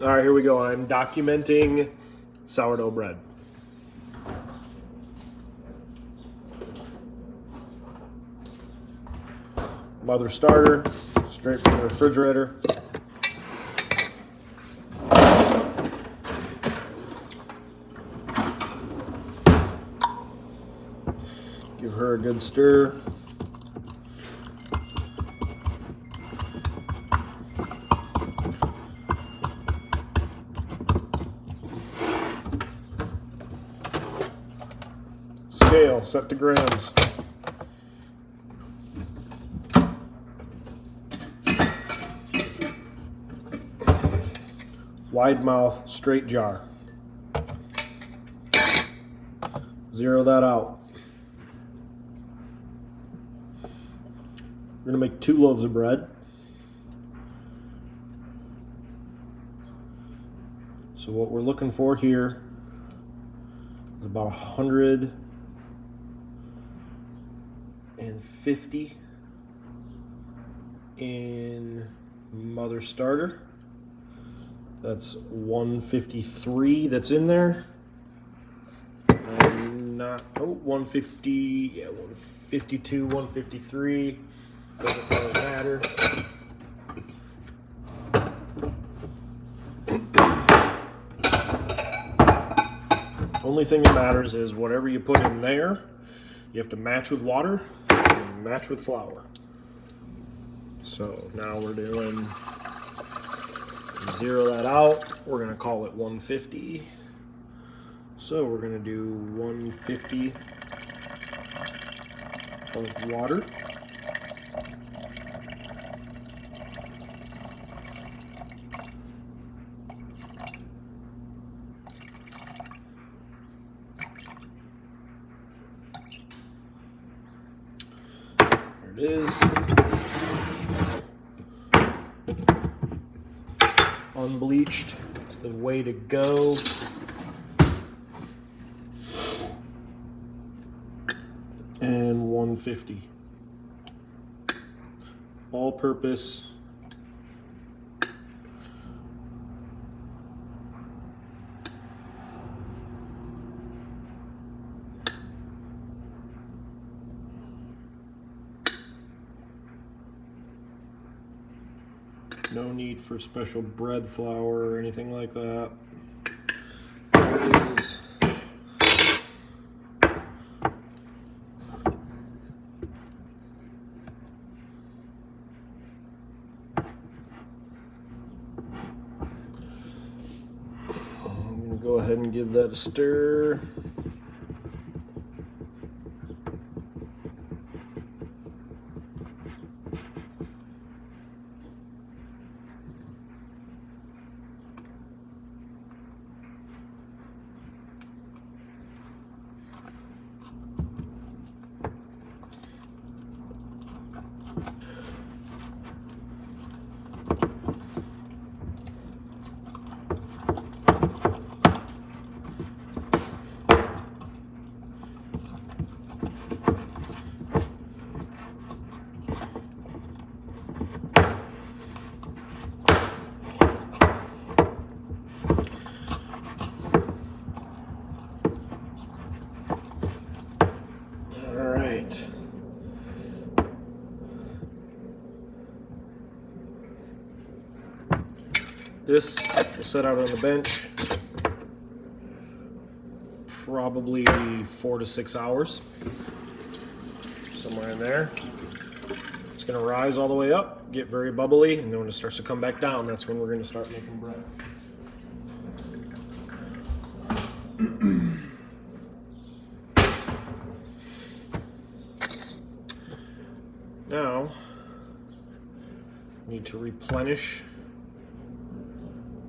All right, here we go. I'm documenting sourdough bread. Mother starter, straight from the refrigerator. Give her a good stir. Scale, set to grams. Wide mouth, straight jar. Zero that out. We're gonna make 2 loaves of bread. So what we're looking for here is about 150 in mother starter. That's 153 that's in there. And not 150, yeah, 152, 153. Doesn't really matter. Only thing that matters is whatever you put in there, you have to match with water and match with flour. So now we're doing, zero that out. We're gonna call it 150. So we're gonna do 150 of water. There it is. Unbleached is the way to go. And 150. All purpose. No need for special bread flour or anything like that. There it is. I'm going to go ahead and give that a stir. This will set out on the bench probably 4 to 6 hours, somewhere in there. It's going to rise all the way up, get very bubbly, and then when it starts to come back down, that's when we're going to start making bread. Now, need to replenish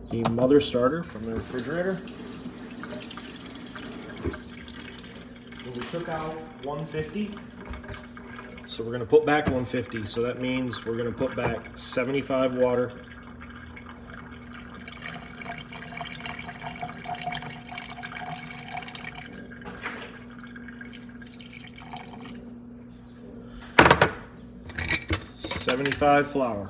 the mother starter from the refrigerator. And we took out 150, so we're going to put back 150. So that means we're going to put back 75 water, $75 flour.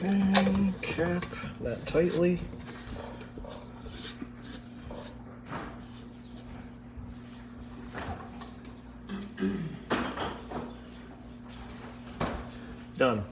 Okay, cap that tightly. Done.